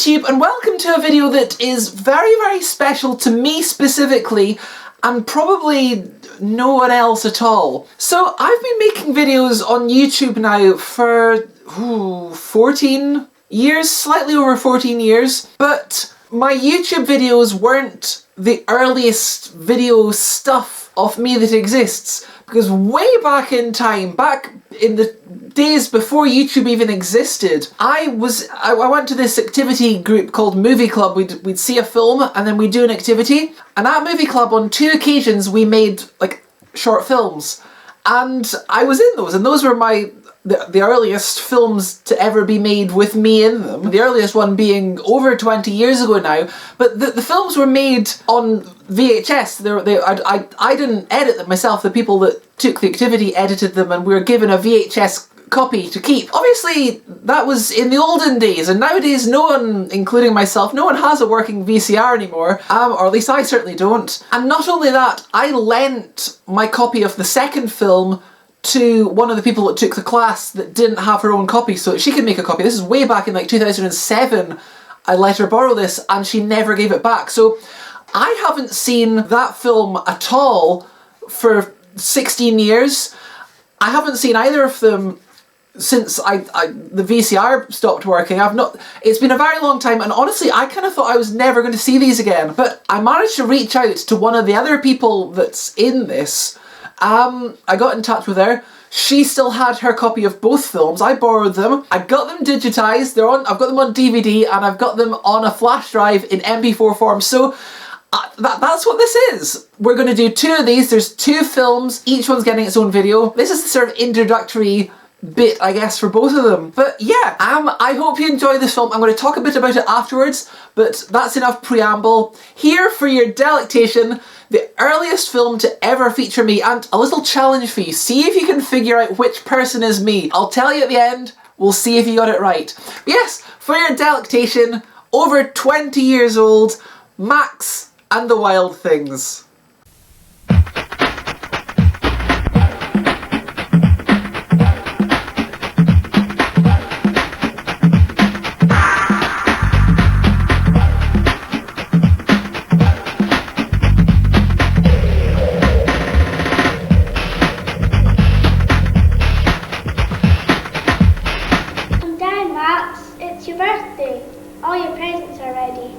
YouTube, and welcome to a video that is very, very special to me specifically and probably no one else at all. So I've been making videos on YouTube now for 14 years, slightly over 14 years, but my YouTube videos weren't the earliest video stuff of me that exists, because way back in time, back in the days before YouTube even existed, I went to this activity group called Movie Club. We'd see a film and then we'd do an activity, and at Movie Club on 2 occasions we made like short films, and I was in those, and those were the earliest films to ever be made with me in them. The earliest one being over 20 years ago now, but the films were made on VHS. I didn't edit them myself. The people that took the activity edited them, and we were given a VHS copy to keep. Obviously, that was in the olden days, and nowadays no one, including myself, no one has a working VCR anymore, or at least I certainly don't. And not only that, I lent my copy of the second film to one of the people that took the class that didn't have her own copy, so she could make a copy. This is way back in like 2007. I let her borrow this and she never gave it back. So I haven't seen that film at all for 16 years. I haven't seen either of them since the VCR stopped working. It's been a very long time, and honestly I kind of thought I was never going to see these again, but I managed to reach out to one of the other people that's in this. I got in touch with her. She still had her copy of both films. I borrowed them. I got them digitized. I've got them on DVD, and I've got them on a flash drive in MP4 form. So that's what this is. We're going to do 2 of these. There's 2 films. Each one's getting its own video. This is the sort of introductory bit, I guess, for both of them. But yeah, I hope you enjoy this film. I'm going to talk a bit about it afterwards, but that's enough preamble. Here for your delectation, the earliest film to ever feature me, and a little challenge for you. See if you can figure out which person is me. I'll tell you at the end. We'll see if you got it right. But yes, for your delectation, over 20 years old, Max and the Wild Things. It's your birthday. All your presents are ready.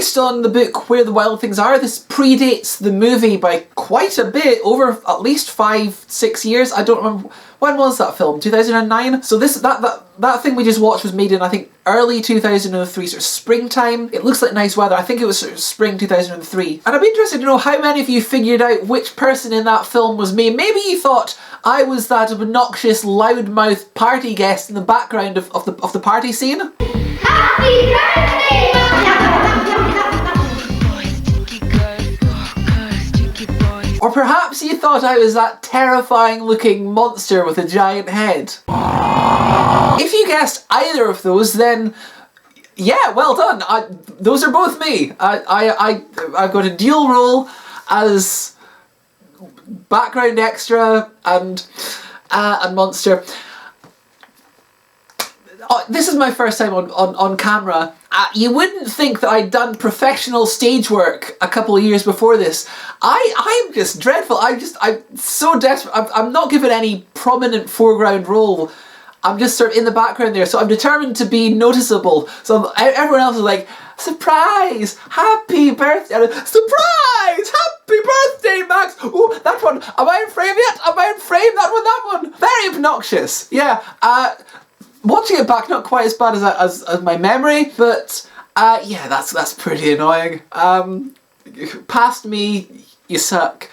based on the book Where the Wild Things Are. This predates the movie by quite a bit, over at least 5-6 years. I don't remember, when was that film? 2009? So that thing we just watched was made in, I think, early 2003, sort of springtime. It looks like nice weather. I think it was sort of spring 2003. And I'd be interested to know how many of you figured out which person in that film was me. Maybe you thought I was that obnoxious, loudmouth party guest in the background of the party scene. Happy birthday, Or perhaps you thought I was that terrifying looking monster with a giant head. If you guessed either of those, then yeah, well done. Those are both me. I've got a dual role as background extra and monster. This is my first time on camera. You wouldn't think that I'd done professional stage work a couple of years before this. I'm just dreadful. I'm so desperate. I'm not given any prominent foreground role. I'm just sort of in the background there. So I'm determined to be noticeable. So everyone else is like, surprise, happy birthday, surprise, happy birthday, Max. Oh, that one. Am I in frame yet? Am I in frame? That one. Very obnoxious. Yeah. Watching it back, not quite as bad as my memory, but yeah, that's pretty annoying. Past me, you suck.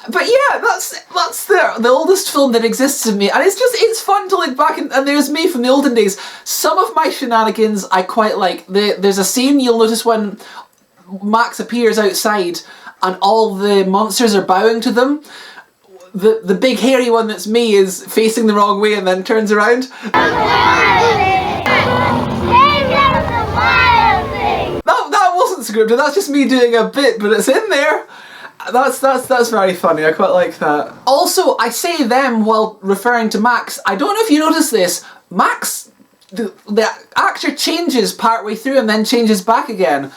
But yeah, that's the oldest film that exists in me, and it's fun to look back and there's me from the olden days. Some of my shenanigans I quite like. There's a scene you'll notice when Max appears outside and all the monsters are bowing to them. The big hairy one that's me is facing the wrong way and then turns around. That wasn't scripted, that's just me doing a bit, but it's in there. That's very funny, I quite like that. Also, I say them while referring to Max. I don't know if you noticed this. Max, the actor changes partway through and then changes back again.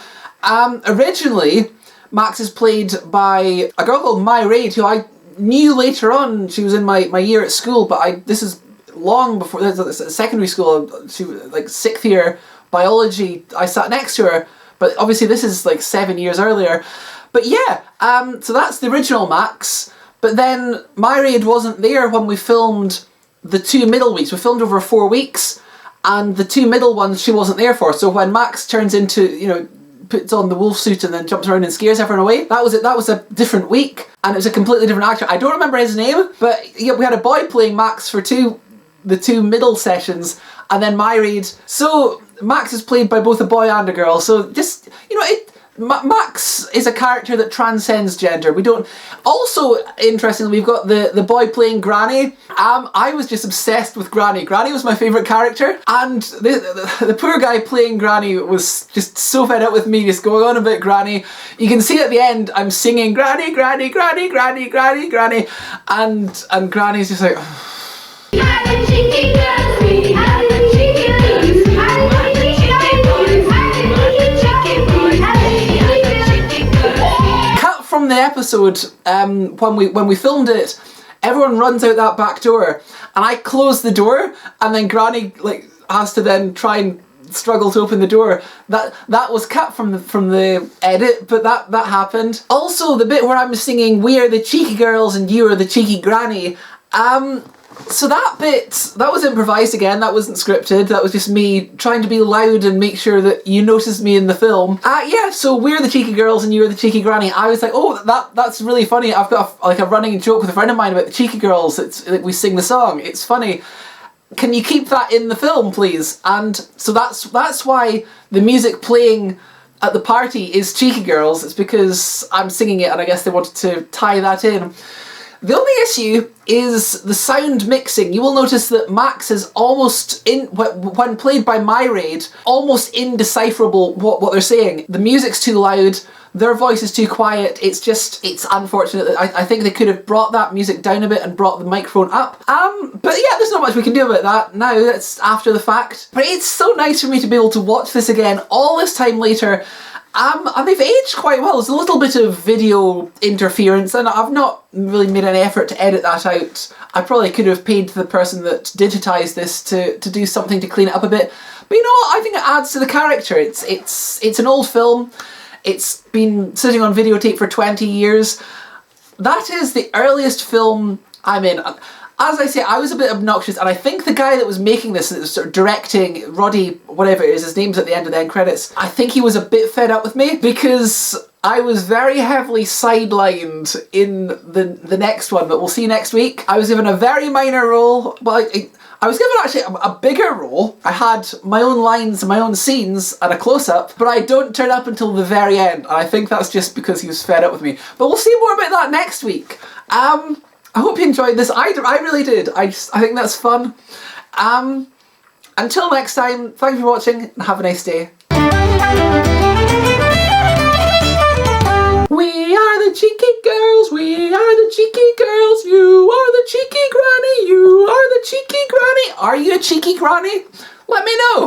Originally, Max is played by a girl called My Raid, who I knew later on. She was in my year at school, but this is long before secondary school. She was like 6th year biology. I sat next to her, but obviously this is like 7 years earlier. But yeah, so that's the original Max. But then My Raid wasn't there when we filmed the 2 middle weeks. We filmed over 4 weeks, and the 2 middle ones she wasn't there for. So when Max turns into, puts on the wolf suit and then jumps around and scares everyone away, that was it. That was a different week, and it was a completely different actor. I don't remember his name, but yeah, we had a boy playing Max for the 2 middle sessions, and then My Raid. So Max is played by both a boy and a girl. So just Max is a character that transcends gender. We don't. Also, interestingly, we've got the boy playing Granny. I was just obsessed with Granny. Granny was my favourite character, and the poor guy playing Granny was just so fed up with me just going on about Granny. You can see at the end I'm singing Granny, Granny, Granny, Granny, Granny, Granny, and Granny's just like. From the episode, when we filmed it, everyone runs out that back door, and I close the door, and then Granny has to then try and struggle to open the door. That was cut from the edit, but that happened. Also, the bit where I'm singing "We are the cheeky girls and you are the cheeky granny." So that bit, that was improvised again, that wasn't scripted, that was just me trying to be loud and make sure that you noticed me in the film. Yeah, so we're the cheeky girls and you're the cheeky granny. I was like, oh, that's really funny. I've got a running joke with a friend of mine about the cheeky girls. It's like we sing the song, it's funny. Can you keep that in the film, please? And so that's why the music playing at the party is Cheeky Girls. It's because I'm singing it, and I guess they wanted to tie that in. The only issue is the sound mixing. You will notice that Max is almost, when played by My Raid, almost indecipherable what they're saying. The music's too loud, their voice is too quiet. It's unfortunate. I think they could have brought that music down a bit and brought the microphone up. But yeah, there's not much we can do about that now. That's after the fact. But it's so nice for me to be able to watch this again all this time later. And they've aged quite well. There's a little bit of video interference, and I've not really made any effort to edit that out. I probably could have paid the person that digitised this to do something to clean it up a bit. But you know what? I think it adds to the character. It's an old film. it's been sitting on videotape for 20 years. That is the earliest film I'm in. As I say, I was a bit obnoxious, and I think the guy that was making this, that was sort of directing, Roddy, whatever it is, his name's at the end of the end credits, I think he was a bit fed up with me, because I was very heavily sidelined in the next one, but we'll see next week. I was given a very minor role, well, I was given actually a bigger role. I had my own lines, my own scenes, and a close-up, but I don't turn up until the very end, and I think that's just because he was fed up with me. But we'll see more about that next week. I hope you enjoyed this. I really did. I think that's fun. Until next time, thank you for watching and have a nice day. We are the cheeky girls, we are the cheeky girls, you are the cheeky granny, you are the cheeky granny. Are you a cheeky granny? Let me know.